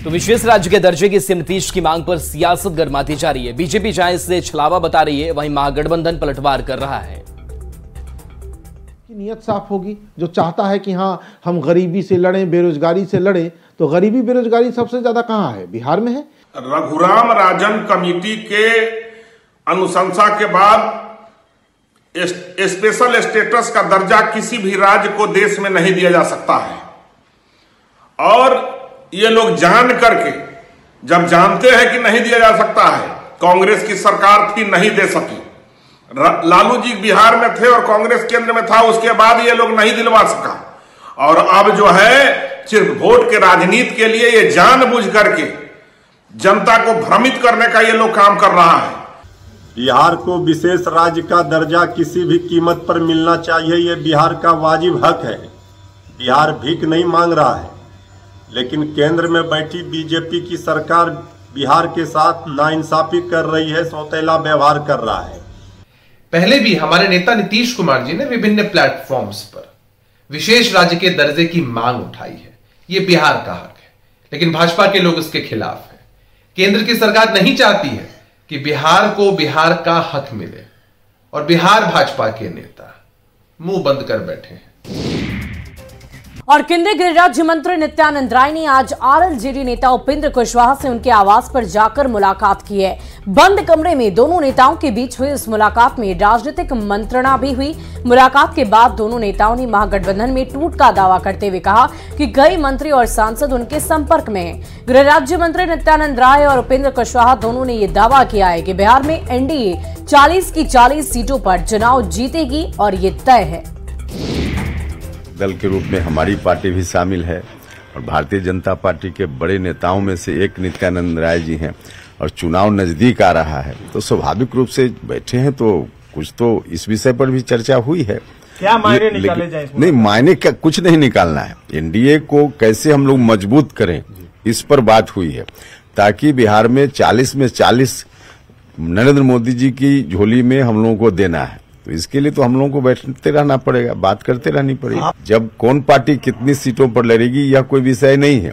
तो विशेष राज्य के दर्जे की सीएम नीतीश की मांग पर सियासत गर्माती जा रही है। बीजेपी जहां इसे छलावा बता रही है, वहीं महागठबंधन पलटवार कर रहा है। नियत साफ होगी। जो चाहता है कि हाँ हम गरीबी से लड़ें, बेरोजगारी से लड़ें, तो गरीबी बेरोजगारी सबसे ज्यादा कहाँ है? बिहार में है। रघुराम राजन कमेटी के अनुशंसा के बाद स्पेशल स्टेटस का दर्जा किसी भी राज्य को देश में नहीं दिया जा सकता है। और ये लोग जान करके, जब जानते हैं कि नहीं दिया जा सकता है, कांग्रेस की सरकार थी नहीं दे सकी, लालू जी बिहार में थे और कांग्रेस केंद्र में था, उसके बाद ये लोग नहीं दिलवा सका। और अब जो है सिर्फ वोट के राजनीति के लिए ये जानबूझ करके जनता को भ्रमित करने का ये लोग काम कर रहा है। बिहार को विशेष राज्य का दर्जा किसी भी कीमत पर मिलना चाहिए, ये बिहार का वाजिब हक है। बिहार भीख नहीं मांग रहा है, लेकिन केंद्र में बैठी बीजेपी की सरकार बिहार के साथ नाइंसाफी कर रही है, सौतेला व्यवहार कर रहा है। पहले भी हमारे नेता नीतीश कुमार जी ने विभिन्न प्लेटफॉर्म्स पर विशेष राज्य के दर्जे की मांग उठाई है। ये बिहार का हक है, लेकिन भाजपा के लोग इसके खिलाफ हैं। केंद्र की सरकार नहीं चाहती है कि बिहार को बिहार का हक मिले, और बिहार भाजपा के नेता मुंह बंद कर बैठे हैं। और केंद्रीय गृह राज्य मंत्री नित्यानंद राय ने आज आरएलजेडी नेता उपेंद्र कुशवाहा से उनके आवास पर जाकर मुलाकात की है। बंद कमरे में दोनों नेताओं के बीच हुई इस मुलाकात में राजनीतिक मंत्रणा भी हुई। मुलाकात के बाद दोनों नेताओं ने महागठबंधन में टूट का दावा करते हुए कहा कि कई मंत्री और सांसद उनके संपर्क में हैं। गृह राज्य मंत्री नित्यानंद राय और उपेंद्र कुशवाहा दोनों ने यह दावा किया है कि बिहार में एनडीए 40 की 40 सीटों पर चुनाव जीतेगी और ये तय है। दल के रूप में हमारी पार्टी भी शामिल है और भारतीय जनता पार्टी के बड़े नेताओं में से एक नित्यानंद राय जी हैं, और चुनाव नजदीक आ रहा है तो स्वाभाविक रूप से बैठे हैं, तो कुछ तो इस विषय पर भी चर्चा हुई है। क्या मायने निकाले जाए? नहीं, मायने क्या, कुछ नहीं निकालना है। एनडीए को कैसे हम लोग मजबूत करें, इस पर बात हुई है, ताकि बिहार में 40 में 40 नरेंद्र मोदी जी की झोली में हम लोगों को देना है। तो इसके लिए तो हम लोगों को बैठते रहना पड़ेगा, बात करते रहनी पड़ेगी। जब कौन पार्टी कितनी सीटों पर लड़ेगी यह कोई विषय नहीं है।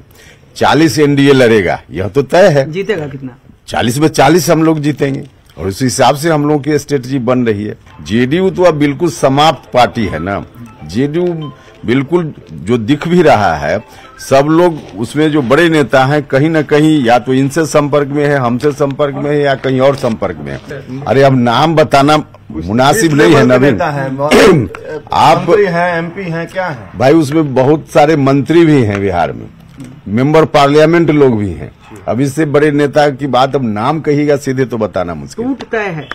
40 एनडीए लड़ेगा, यह तो तय है। जीतेगा कितना? 40 में 40 हम लोग जीतेंगे, और उस हिसाब से हम लोगों की स्ट्रेटजी बन रही है। जेडीयू तो अब बिल्कुल समाप्त पार्टी है ना। जेडीयू बिल्कुल जो दिख भी रहा है, सब लोग उसमें जो बड़े नेता हैं कहीं न कहीं या तो इनसे संपर्क में है, हमसे संपर्क में है, या कहीं और संपर्क में है। अरे अब नाम बताना मुनासिब नहीं है नवीन। आप हैं, एमपी हैं, क्या है भाई? उसमें बहुत सारे मंत्री भी हैं बिहार में, मेंबर पार्लियामेंट लोग भी हैं। अब इससे बड़े नेता की बात अब नाम कहिएगा सीधे तो बताना मुश्किल। टूट तय है।